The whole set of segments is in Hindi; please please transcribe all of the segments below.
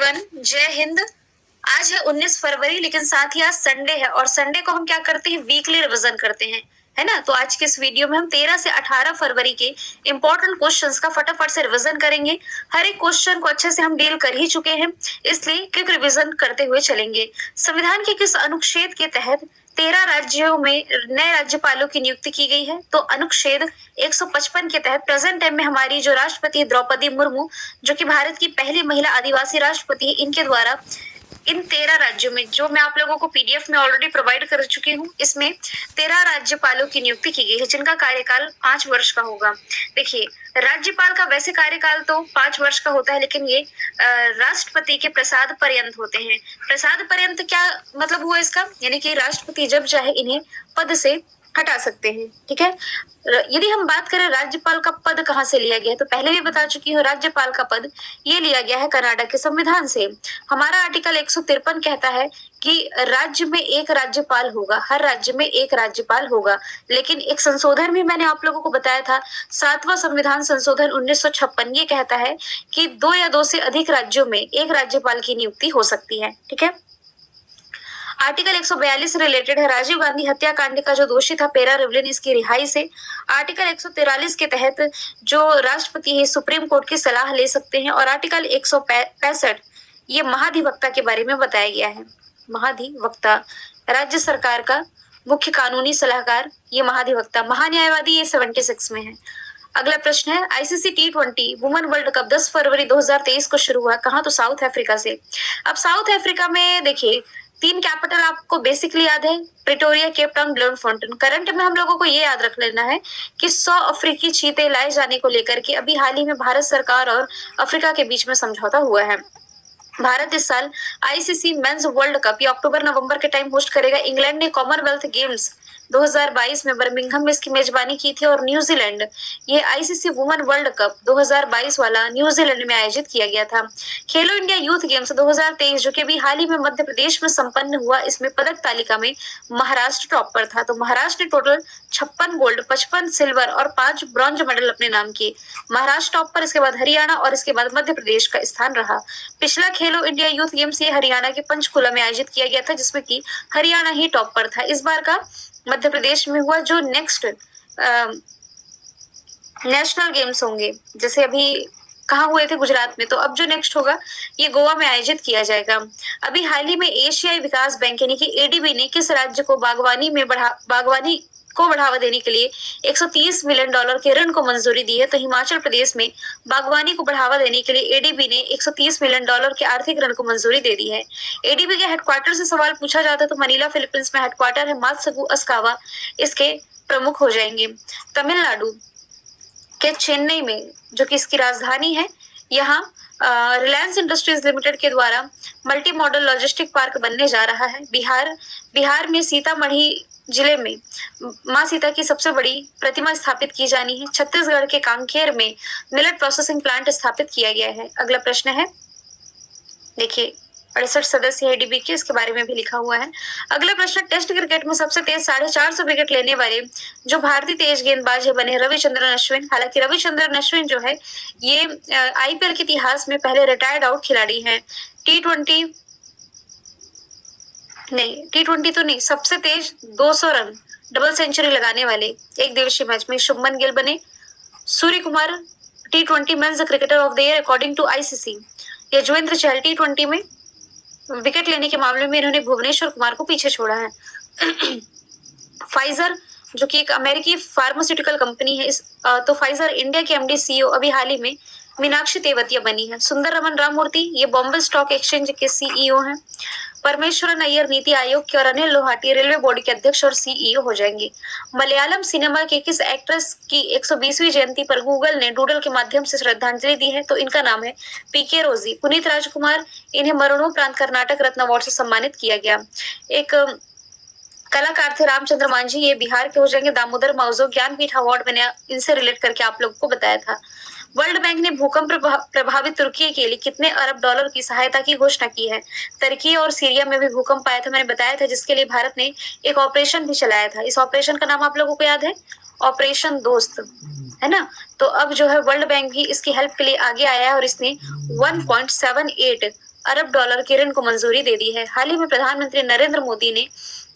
एवरीवन, जय हिंद। आज है 19 फरवरी, लेकिन साथ ही आज संडे है और संडे को हम क्या करते हैं, वीकली रिवीजन करते हैं, है ना। तो आज के इस वीडियो में हम 13 से 18 फरवरी के इंपॉर्टेंट क्वेश्चंस का फटाफट से रिवीजन करेंगे। हर एक क्वेश्चन को अच्छे से हम डील कर ही चुके हैं, इसलिए क्विक रिवीजन करते हुए चलेंगे। संविधान के किस अनुच्छेद के तहत 13 राज्यों में नए राज्यपालों की नियुक्ति की गई है? तो अनुच्छेद 155 के तहत प्रेजेंट टाइम में हमारी जो राष्ट्रपति द्रौपदी मुर्मू, जो कि भारत की पहली महिला आदिवासी राष्ट्रपति है, इनके द्वारा इन 13 राज्यों में, जो मैं आप लोगों को पीडीएफ में ऑलरेडी प्रोवाइड कर चुकी हूँ, इसमें 13 राज्यपालों की नियुक्ति की गई है, जिनका कार्यकाल 5 वर्ष का होगा। देखिए, राज्यपाल का वैसे कार्यकाल तो 5 वर्ष का होता है, लेकिन ये राष्ट्रपति के प्रसाद पर्यंत होते हैं। प्रसाद पर्यंत क्या मतलब हुआ इसका, यानी कि राष्ट्रपति जब चाहे इन्हें पद से हटा सकते हैं, ठीक है। यदि हम बात करें राज्यपाल का पद कहाँ से लिया गया है, तो पहले भी बता चुकी हूँ, राज्यपाल का पद ये लिया गया है कर्नाटक के संविधान से। हमारा आर्टिकल 153 कहता है कि राज्य में एक राज्यपाल होगा, हर राज्य में एक राज्यपाल होगा। लेकिन एक संशोधन भी मैंने आप लोगों को बताया था, 7वां संविधान संशोधन 1956, ये कहता है कि 2 या 2 से अधिक राज्यों में एक राज्यपाल की नियुक्ति हो सकती है, ठीक है। आर्टिकल 142 रिलेटेड है राजीव गांधी हत्याकांड का जो दोषी था पेरा रिवलिन, इसकी रिहाई से। आर्टिकल 143 के तहत जो राष्ट्रपति है सुप्रीम कोर्ट की सलाह ले सकते हैं। और आर्टिकल 165 ये महाधिवक्ता के बारे में बताया गया है। महाधिवक्ता राज्य सरकार का मुख्य कानूनी सलाहकार, ये महाधिवक्ता। महान्यायवादी ये 76 में है। अगला प्रश्न है, ICC T20 women world cup 10 फरवरी 2023 को शुरू हुआ कहाँ? तो साउथ अफ्रीका से। अब साउथ अफ्रीका में देखिए 3 कैपिटल आपको बेसिकली याद है, प्रिटोरिया, केप टाउन, ब्लूमफॉन्टेन। करंट में हम लोगों को ये याद रख लेना है कि 100 अफ्रीकी चीते लाए जाने को लेकर के अभी हाल ही में भारत सरकार और अफ्रीका के बीच में समझौता हुआ है। भारत इस साल आईसीसी मेंस वर्ल्ड कप ये अक्टूबर-नवंबर के टाइम होस्ट करेगा। इंग्लैंड ने कॉमनवेल्थ गेम्स 2022 में बर्मिंघम में इसकी मेजबानी की थी और न्यूजीलैंड ये आईसीसी वुमेन वर्ल्ड कप 2022 वाला न्यूजीलैंड में आयोजित किया गया था। खेलो इंडिया यूथ गेम्स 2023 जो कि अभी हाल ही में मध्य प्रदेश में संपन्न हुआ, इसमें पदक तालिका में महाराष्ट्र टॉप पर था। तो महाराष्ट्र ने टोटल 56 गोल्ड, 55 सिल्वर और 5 ब्रॉन्ज मेडल अपने नाम किए। महाराष्ट्र टॉप पर, इसके बाद हरियाणा और इसके बाद मध्य प्रदेश का स्थान रहा। पिछला खेलो इंडिया यूथ गेम्स ये हरियाणा के पंचकुला में आयोजित किया गया था, जिसमें कि हरियाणा ही टॉप पर था। इस बार का मध्य प्रदेश में हुआ। जो नेक्स्ट नेशनल गेम्स होंगे, जैसे अभी कहाँ हुए थे, गुजरात में, तो अब जो नेक्स्ट होगा ये गोवा में आयोजित किया जाएगा। अभी हाल ही में एशियाई विकास बैंक यानी कि एडीबी ने किस राज्य को बागवानी को बढ़ावा देने के लिए $130 मिलियन के ऋण को मंजूरी दी है? तो हिमाचल प्रदेश में बागवानी को बढ़ावा देने के लिए एडीबी ने $130 मिलियन के आर्थिक ऋण को मंजूरी दे दी है। एडीबी के हेडक्वार्टर से सवाल पूछा जाता है तो मनीला फिलीपींस में हेडक्वार्टर है। मात्सुगु अस्कावा इसके प्रमुख हो जाएंगे। तमिलनाडु के चेन्नई में, जो कि इसकी राजधानी है, यहाँ रिलायंस इंडस्ट्रीज लिमिटेड के द्वारा मल्टी मॉडल लॉजिस्टिक पार्क बनने जा रहा है। बिहार में सीतामढ़ी जिले में माँ सीता की सबसे बड़ी प्रतिमा स्थापित की जानी है। छत्तीसगढ़ के कांकेर में मिलेट प्रोसेसिंग प्लांट स्थापित किया गया है। अगला प्रश्न है, देखिए 68 सदस्य है डीबी के, इसके बारे में भी लिखा हुआ है। अगला प्रश्न, टेस्ट क्रिकेट में सबसे तेज 450 विकेट लेने वाले जो भारतीय तेज गेंदबाज है बने रविचंद्रन अश्विन। हालांकि रविचंद्रन अश्विन जो है ये आईपीएल के इतिहास में पहले रिटायर्ड आउट खिलाड़ी है। टी20 तो नहीं, सबसे तेज 200 रन डबल सेंचुरी लगाने वाले एक दिवसीय मैच में शुभमन गिल बने। Surya Kumar T20 men's cricketer of the year according to ICC. Yuzvendra Chahal T20 में विकेट लेने के मामले में इन्होंने भुवनेश्वर कुमार को पीछे छोड़ा है। फाइजर जो कि एक अमेरिकी फार्मास्यूटिकल कंपनी है, तो फाइजर इंडिया के एमडी सीईओ अभी हाल ही में मीनाक्षी तेवतिया बनी है। सुंदर रमन राममूर्ति ये बॉम्बे स्टॉक एक्सचेंज के सीईओ हैं। परमेश्वरन अय्यर नीति आयोग के और अनिल लोहाटी रेलवे बोर्ड के अध्यक्ष और सीईओ हो जाएंगे। मलयालम सिनेमा के किस एक्ट्रेस की 120वीं जयंती पर गूगल ने डूडल के माध्यम से श्रद्धांजलि दी है? तो इनका नाम है पीके रोजी। पुनीत राजकुमार, इन्हें मरणोपरांत कर्नाटक रत्न अवार्ड से सम्मानित किया गया। एक कलाकार थे रामचंद्र मांझी, ये बिहार के हो जाएंगे। दामोदर माउजो ज्ञानपीठ अवार्ड मैंने इनसे रिलेट करके आप लोगों को बताया था। वर्ल्ड बैंक ने भूकंप प्रभावित तुर्की के लिए कितने अरब डॉलर की सहायता की घोषणा की है? तुर्की और सीरिया में भी भूकंप आया था, मैंने बताया था, जिसके लिए भारत ने एक ऑपरेशन भी चलाया था। इस ऑपरेशन का नाम आप लोगों को याद है, ऑपरेशन दोस्त, है ना। तो अब जो है वर्ल्ड बैंक भी इसकी हेल्प के लिए आगे आया है और इसने 1.78 अरब डॉलर के ऋण को मंजूरी दे दी है। हाल ही में प्रधानमंत्री नरेंद्र मोदी ने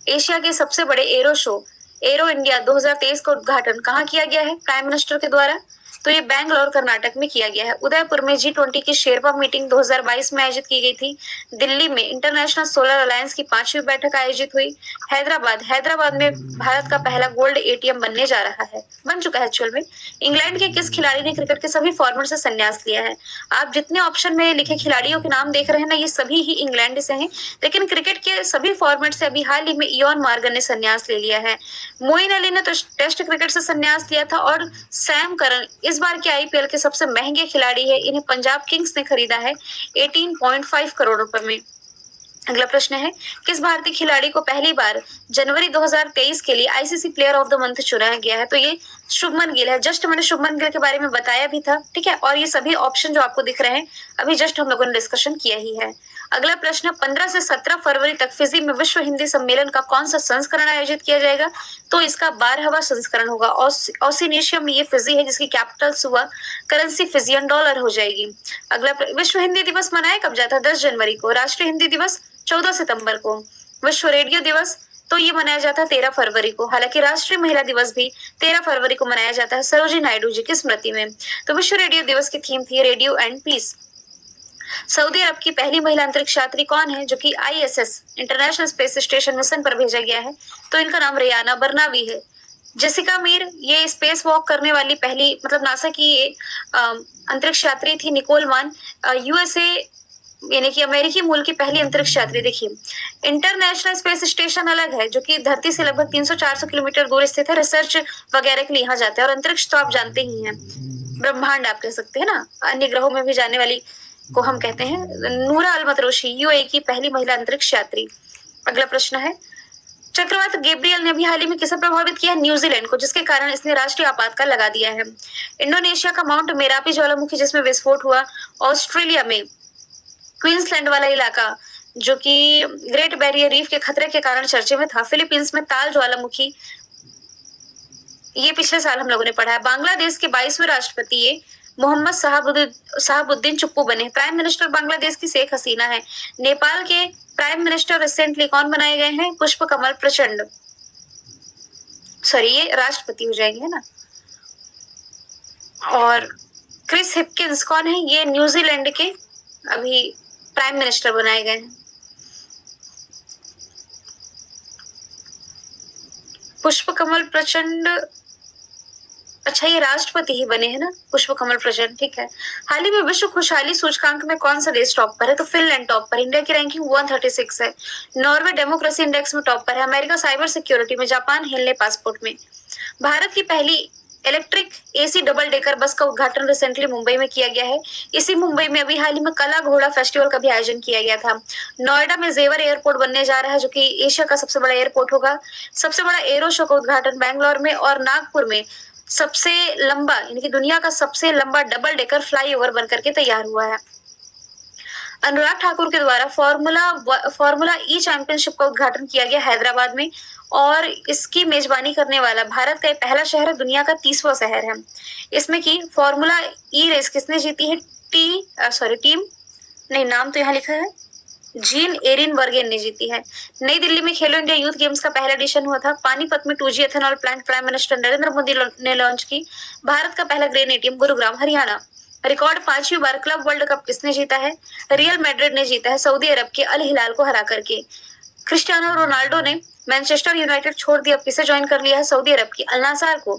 एशिया के सबसे बड़े एरो शो एरो इंडिया 2023 का उद्घाटन कहाँ किया गया है प्राइम मिनिस्टर के द्वारा? तो ये बैंगलोर कर्नाटक में किया गया है। उदयपुर में G20 की शेरपा मीटिंग 2022 में आयोजित की गई थी। दिल्ली में इंटरनेशनल सोलर अलायंस की 5वीं बैठक आयोजित हुई। हैदराबाद में भारत का पहला गोल्ड एटीएम बनने जा रहा है, बन चुका है एक्चुअल में। इंग्लैंड के किस खिलाड़ी ने क्रिकेट के सभी फॉर्मेट से संन्यास लिया है? आप जितने ऑप्शन में लिखे खिलाड़ियों के नाम देख रहे हैं ना, ये सभी ही इंग्लैंड से हैं, लेकिन क्रिकेट के सभी फॉर्मेट से अभी हाल ही में इयोन मॉर्गन ने संन्यास ले लिया है। मोइन अली ने तो टेस्ट क्रिकेट से संन्यास लिया था, और सैम करन इस बार के आईपीएल के सबसे महंगे खिलाड़ी है। इन्हें पंजाब किंग्स ने खरीदा है 18.5 करोड़ रुपए में। अगला प्रश्न है, किस भारतीय खिलाड़ी को पहली बार जनवरी 2023 के लिए ICC player of the month चुना गया है? तो ये शुभमन गिल है। जस्ट मैंने शुभमन गिल के बारे में बताया भी था, ठीक है। और ये सभी ऑप्शन जो आपको दिख रहे हैं अभी जस्ट हम लोगों ने डिस्कशन किया ही है। अगला प्रश्न, 15 से 17 फरवरी तक फिजी में विश्व हिंदी सम्मेलन का कौन सा संस्करण आयोजित किया जाएगा? तो इसका 12वां संस्करण होगा। ऑसिनेशिया में ये फिजी है, जिसकी कैपिटल सुबह करेंसी फिजियन डॉलर हो जाएगी। अगला, विश्व हिंदी दिवस मनाया कब जाता है? 10 जनवरी को। राष्ट्रीय हिंदी दिवस 14 सितंबर को। विश्व रेडियो दिवस तो ये मनाया जाता है 13 फरवरी को। हालांकि राष्ट्रीय महिला दिवस भी 13 फरवरी को मनाया जाता है सरोजिनी नायडू जी की स्मृति में। तो विश्व रेडियो दिवस की थीम थी रेडियो एंड पीस। सऊदी अरब की पहली महिला अंतरिक्ष यात्री कौन है, जो कि ISS international space station mission पर भेजा गया है? तो इनका नाम रियाना बर्नावी है। जेसिका मीर ये स्पेस वॉक करने वाली पहली, मतलब नासा की ये अंतरिक्ष यात्री थी। निकोल मान यूएसए यानी कि अमेरिकी मूल की पहली अंतरिक्ष यात्री। देखिए, इंटरनेशनल स्पेस स्टेशन अलग है, जो कि धरती से लगभग 300-400 किलोमीटर दूर स्थित है। रिसर्च वगैरह के लिए यहाँ जाते हैं। और अंतरिक्ष तो आप जानते ही हैं, ब्रह्मांड आप कह सकते हैं ना, अन्य ग्रहों में भी जाने वाली को हम कहते हैं। नूरा अल मतरोशी यूएई की पहली महिला अंतरिक्ष यात्री। अगला प्रश्न है, चक्रवात गैब्रियल ने भी हाल ही में किसे प्रभावित किया? न्यूजीलैंड को, जिसके कारण इसने राष्ट्रीय आपातकाल लगा दिया है। इंडोनेशिया का माउंट मेरापी ज्वालामुखी जिसमें विस्फोट हुआ। ऑस्ट्रेलिया में क्वींसलैंड वाला इलाका जो कि ग्रेट बैरियर रीफ के खतरे के कारण चर्चे में था। फिलीपींस में ताल ज्वालामुखी, ये पिछले साल हम लोगों ने पढ़ा है। बांग्लादेश के 22वें राष्ट्रपति ये मोहम्मद शहाबुद्दीन चुप्पू बने। प्राइम मिनिस्टर बांग्लादेश की शेख हसीना है। नेपाल के प्राइम मिनिस्टर रिसेंटली कौन बनाए गए हैं? पुष्प कमल प्रचंड, सॉरी ये राष्ट्रपति हो जाएंगे, है ना। और क्रिस हिपकिंस कौन है? ये न्यूजीलैंड के अभी प्राइम मिनिस्टर बनाए गए हैं। पुष्प कमल प्रचंड, अच्छा ये राष्ट्रपति ही बने हैं ना, पुष्प कमल प्रचंड, ठीक है। हाल ही में विश्व खुशहाली सूचकांक में कौन सा देश टॉप पर है? तो फिनलैंड टॉप पर। इंडिया की रैंकिंग 136 है। नॉर्वे डेमोक्रेसी इंडेक्स में टॉप पर है। अमेरिका साइबर सिक्योरिटी में। जापान हेलने पासपोर्ट में। भारत की पहली electric AC double decker bus का उद्घाटन रिसेंटली मुंबई में किया गया है। इसी मुंबई में अभी हाल ही में कला घोड़ा फेस्टिवल का भी आयोजन किया गया था। नोएडा में जेवर एयरपोर्ट बनने जा रहा है, जो कि एशिया का सबसे बड़ा एयरपोर्ट होगा। सबसे बड़ा एरो शो का उद्घाटन बैंगलोर में। और नागपुर में सबसे लंबा यानी कि दुनिया का सबसे लंबा डबल डेकर फ्लाईओवर बनकर के तैयार हुआ है। अनुराग ठाकुर के द्वारा फॉर्मूला ई चैंपियनशिप का उद्घाटन किया गया हैदराबाद में। और इसकी मेजबानी करने वाला भारत का पहला शहर है, दुनिया का 30वां शहर है। इसमें की फॉर्मूला ई रेस किसने जीती है? टीम नहीं, नाम तो यहाँ लिखा है, जीन एरिन बर्गेन ने जीती है। नई दिल्ली में खेलो इंडिया यूथ गेम्स का पहला एडिशन हुआ था। पानीपत में 2G ethanol plant prime minister Narendra Modi ने लॉन्च की। भारत का पहला grain ATM Gurugram Haryana. Record 5वीं बार क्लब वर्ल्ड कप किसने जीता है? रियल मैड्रिड ने जीता है, सऊदी अरब के अल हिलाल को हरा करके। क्रिस्टियानो रोनाल्डो ने मैनचेस्टर यूनाइटेड छोड़ दिया, किसे ज्वाइन कर लिया है? सऊदी अरब की अल नासर को।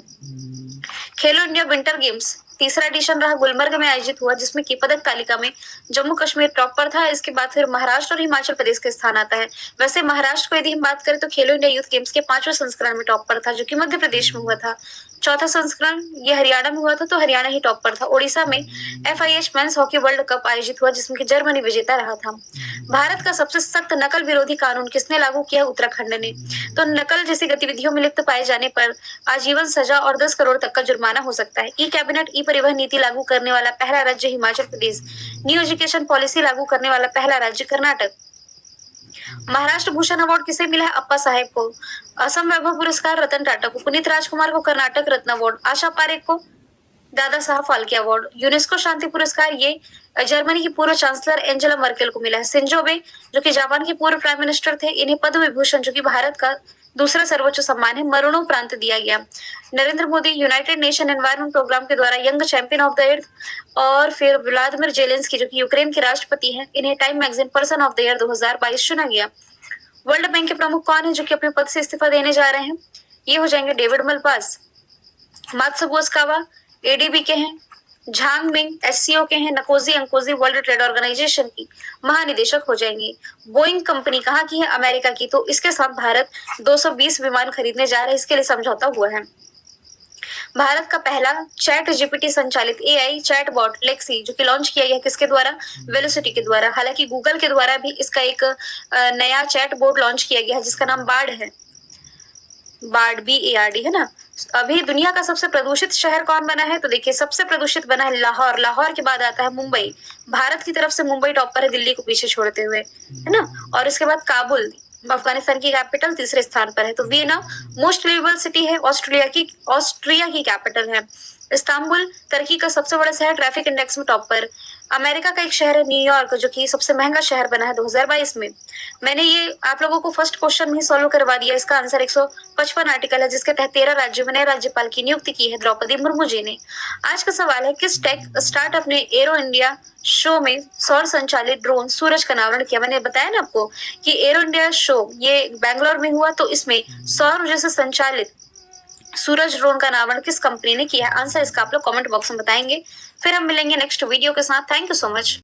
खेलो इंडिया विंटर गेम्स तीसरा एडिशन रहा, गुलमर्ग में आयोजित हुआ, जिसमें की पदक तालिका में जम्मू कश्मीर टॉप पर था। इसके बाद फिर महाराष्ट्र और हिमाचल प्रदेश का स्थान आता है। वैसे महाराष्ट्र को यदि हम बात करें तो खेलो इंडिया यूथ गेम्स के 5वें संस्करण में टॉप पर था, जो कि मध्य प्रदेश में हुआ था। चौथा संस्करण ये हरियाणा में हुआ था, तो हरियाणा ही टॉप पर था। ओडिशा में FIH men's hockey world cup आयोजित हुआ, जिसमें कि जर्मनी विजेता रहा था। भारत का सबसे सख्त नकल विरोधी कानून किसने लागू किया? उत्तराखंड ने। तो नकल जैसी गतिविधियों में लिप्त पाए जाने पर आजीवन सजा और 10 करोड़ तक का जुर्माना हो सकता है। ई कैबिनेट ई परिवहन नीति लागू करने वाला पहला राज्य Himachal Pradesh. New education policy लागू करने वाला पहला राज्य कर्नाटक। महाराष्ट्र भूषण अवार्ड किसे मिला है? अप्पा साहेब को। असम वैभव पुरस्कार रतन टाटा को। पुनीत राजकुमार को कर्नाटक रत्न अवार्ड। आशा पारेख को दादा साहब फाल्के अवार्ड। यूनेस्को शांति पुरस्कार ये जर्मनी की पूर्व चांसलर एंजेला मर्केल को मिला है। शिंजो आबे जो कि जापान के पूर्व प्राइम मिनिस्टर थे, इन्हें पद्म विभूषण जो कि भारत का दूसरा सर्वोच्च सम्मान है, मरणोपरांत दिया गया। Narendra Modi United Nation environment programme के द्वारा young champion of the year. और फिर व्लादिमीर जेलेंस्की जो कि यूक्रेन के राष्ट्रपति हैं, इन्हें time magazine person of the year 2022 चुना गया। वर्ल्ड बैंक के प्रमुख कौन है जो कि अपने पद से इस्तीफा देने जा रहे हैं? ये हो जाएंगे डेविड मलपास। मात्सुगुओ एडीबी के हैं। झांग मिंग एससीओ के हैं। नकोजी अंकोजी वर्ल्ड ट्रेड ऑर्गेनाइजेशन की महानिदेशक हो जाएंगी। बोइंग कंपनी कहाँ की है? अमेरिका की। तो इसके साथ भारत 220 विमान खरीदने जा रहा है, इसके लिए समझौता हुआ है। भारत का पहला चैट जीपीटी संचालित एआई चैटबॉट लेक्सी जो कि लॉन्च किया गया किसके द्वारा? वेलोसिटी के द्वारा। हालांकि गूगल के द्वारा भी इसका एक नया चैटबॉट लॉन्च किया गया है जिसका नाम बार्ड है। बार्ड BARD है ना। अभी दुनिया का सबसे प्रदूषित शहर कौन बना है? तो देखिए सबसे प्रदूषित बना है लाहौर। लाहौर के बाद आता है मुंबई। भारत की तरफ से मुंबई टॉप पर है, दिल्ली को पीछे छोड़ते हुए, है ना। और इसके बाद काबुल अफगानिस्तान की कैपिटल तीसरे स्थान पर है। तो वियना मोस्ट लिवेबल सिटी है, ऑस्ट्रिया की कैपिटल है। इस्तांबुल टर्की का सबसे बड़ा शहर, ट्रैफिक इंडेक्स में टॉप पर। अमेरिका का एक शहर है न्यूयॉर्क जो कि सबसे महंगा शहर बना है 2022 में। मैंने ये आप लोगों को फर्स्ट क्वेश्चन में ही सॉल्व करवा दिया। इसका आंसर 155 आर्टिकल है जिसके तहत 13 राज्यों में नए राज्यपाल की नियुक्ति की है द्रौपदी मुर्मू जी ने। आज का सवाल है किस टेक स्टार्टअप ने एरो इंडिया शो में सौर संचालित ड्रोन सूरज का अनावरण किया? मैंने बताया ना आपको कि एरो इंडिया शो ये बैंगलोर में हुआ, तो इसमें सौर ऊर्जा से संचालित सूरज ड्रोन का अनावरण किस कंपनी ने किया है? आंसर इसका आप लोग कमेंट बॉक्स में बताएंगे। फिर हम मिलेंगे नेक्स्ट वीडियो के साथ। Thank you so much.